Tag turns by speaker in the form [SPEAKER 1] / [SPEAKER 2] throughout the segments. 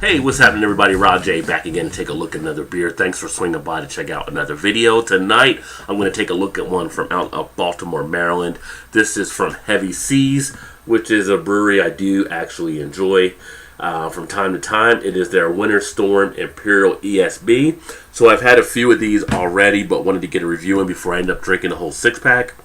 [SPEAKER 1] Hey, what's happening everybody? Rod J back again to take a look at another beer. Thanks for swinging by to check out another video. Tonight, I'm going to take a look at one from out of Baltimore, Maryland. This is from Heavy Seas, which is a brewery I do actually enjoy from time to time. It is their Winter Storm Imperial ESB. So I've had a few of these already, but wanted to get a review in before I end up drinking a whole 6-pack.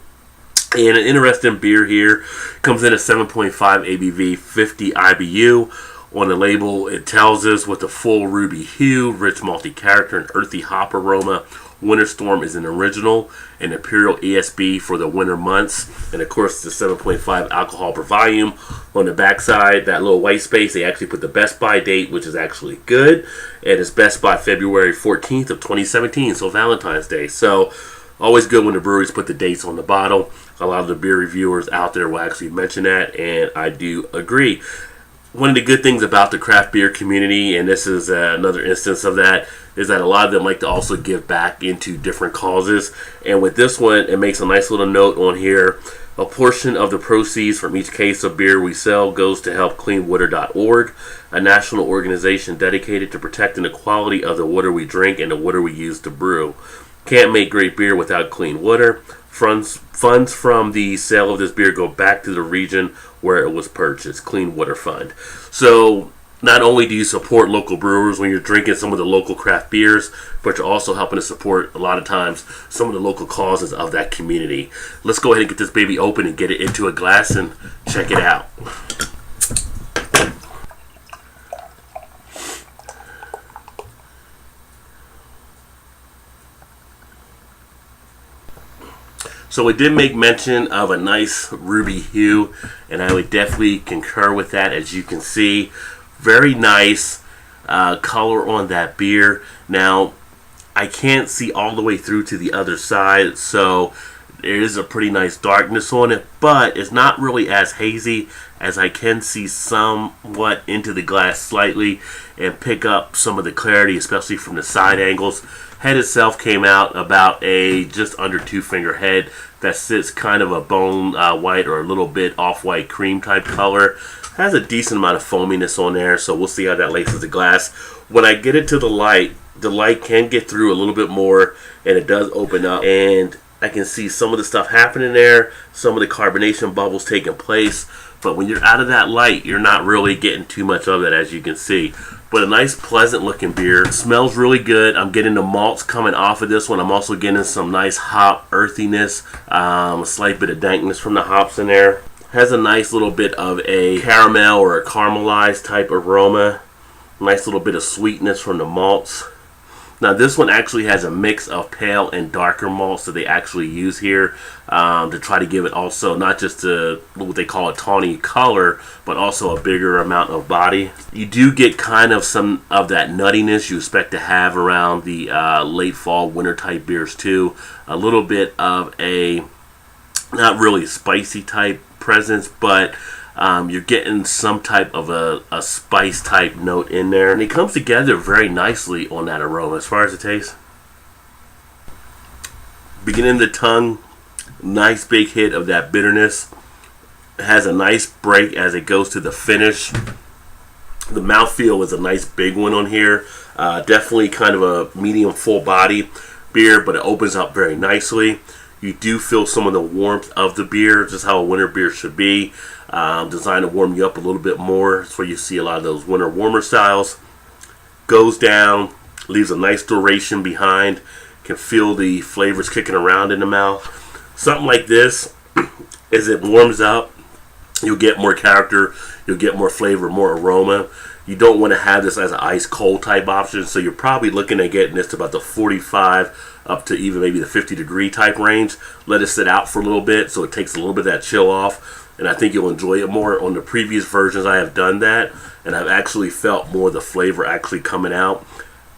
[SPEAKER 1] And an interesting beer here. Comes in at 7.5 ABV, 50 IBU. On the label, it tells us with a full ruby hue, rich malty character, and earthy hop aroma. Winter Storm is an original, an Imperial ESB for the winter months. And of course, the 7.5 alcohol per volume. On the backside, that little white space, they actually put the Best By date, which is actually good. And it's Best By February 14th of 2017, so Valentine's Day. So, always good when the breweries put the dates on the bottle. A lot of the beer reviewers out there will actually mention that, and I do agree. One of the good things about the craft beer community, and this is another instance of that, is that a lot of them like to also give back into different causes. And with this one, it makes a nice little note on here. A portion of the proceeds from each case of beer we sell goes to help cleanwater.org, a national organization dedicated to protecting the quality of the water we drink and the water we use to brew. Can't make great beer without clean water. Funds from the sale of this beer go back to the region where it was purchased. Clean Water Fund. So not only do you support local brewers when you're drinking some of the local craft beers, but you're also helping to support a lot of times some of the local causes of that community. Let's go ahead and get this baby open and get it into a glass and check it out. So it did make mention of a nice ruby hue, and I would definitely concur with that. As you can see, very nice color on that beer. Now, I can't see all the way through to the other side, so there is a pretty nice darkness on it, but it's not really as hazy as I can see somewhat into the glass slightly and pick up some of the clarity, especially from the side angles. Head itself came out about a just under 2-finger head that sits kind of a bone white or a little bit off-white cream type color. Has a decent amount of foaminess on there, so we'll see how that laces the glass. When I get it to the light can get through a little bit more, and it does open up, and I can see some of the stuff happening there, some of the carbonation bubbles taking place. But when you're out of that light, you're not really getting too much of it, as you can see. But a nice, pleasant looking beer. It smells really good. I'm getting the malts coming off of this one. I'm also getting some nice hop earthiness, a slight bit of dankness from the hops in there. Has a nice little bit of a caramel or a caramelized type aroma. Nice little bit of sweetness from the malts. Now this one actually has a mix of pale and darker malts that they actually use here to try to give it also not just what they call a tawny color, but also a bigger amount of body. You do get kind of some of that nuttiness you expect to have around the late fall winter type beers too. A little bit of a not really spicy type presence, but you're getting some type of a spice type note in there. And it comes together very nicely on that aroma as far as the taste. Beginning of the tongue, nice big hit of that bitterness. It has a nice break as it goes to the finish. The mouthfeel is a nice big one on here. Definitely kind of a medium full body beer, but it opens up very nicely. You do feel some of the warmth of the beer, just how a winter beer should be. Designed to warm you up a little bit more. That's where you see a lot of those winter warmer styles. Goes down, leaves a nice duration behind. Can feel the flavors kicking around in the mouth. Something like this, as it warms up, you'll get more character, you'll get more flavor, more aroma. You don't want to have this as an ice cold type option, so you're probably looking at getting this to about the 45 up to even maybe the 50-degree type range. Let it sit out for a little bit so it takes a little bit of that chill off, and I think you'll enjoy it more. On the previous versions I have done that, and I've actually felt more of the flavor actually coming out.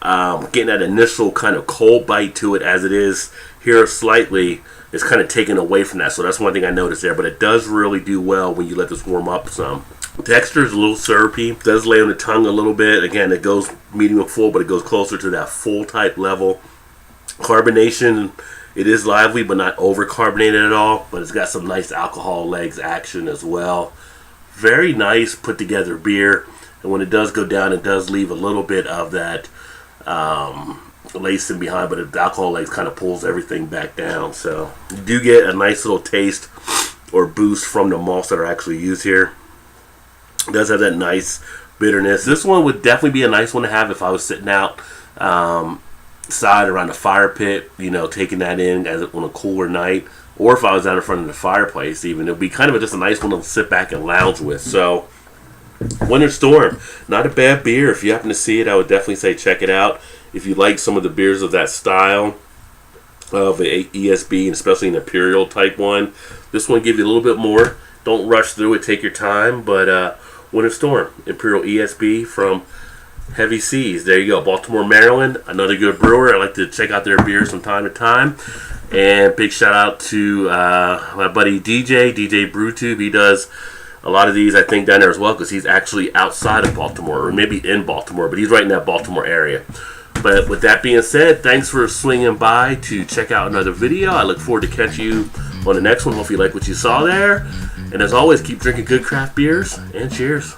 [SPEAKER 1] Getting that initial kind of cold bite to it as it is here slightly is kind of taken away from that, so that's one thing I noticed there, but it does really do well when you let this warm up some. Texture is a little syrupy. It does lay on the tongue a little bit. Again, it goes medium full, but it goes closer to that full type level. Carbonation, it is lively, but not over carbonated at all. But it's got some nice alcohol legs action as well. Very nice put together beer. And when it does go down, it does leave a little bit of that lacing behind, but the alcohol lace kind of pulls everything back down. So you do get a nice little taste or boost from the malts that are actually used here. It does have that nice bitterness. This one would definitely be a nice one to have if I was sitting out side around the fire pit, you know, taking that in on a cooler night, or if I was out in front of the fireplace even. It would be kind of just a nice one to sit back and lounge with. So Winter Storm, not a bad beer. If you happen to see it, I would definitely say check it out. If you like some of the beers of that style of a ESB, and especially an Imperial type one, this one gives you a little bit more. Don't rush through it, take your time. But Winter Storm, Imperial ESB from Heavy Seas. There you go, Baltimore, Maryland. Another good brewer. I like to check out their beers from time to time. And big shout out to my buddy DJ BrewTube. He does a lot of these, I think, down there as well, because he's actually outside of Baltimore, or maybe in Baltimore, but he's right in that Baltimore area. But with that being said, thanks for swinging by to check out another video. I look forward to catching you on the next one. Hope you like what you saw there. And as always, keep drinking good craft beers, and cheers.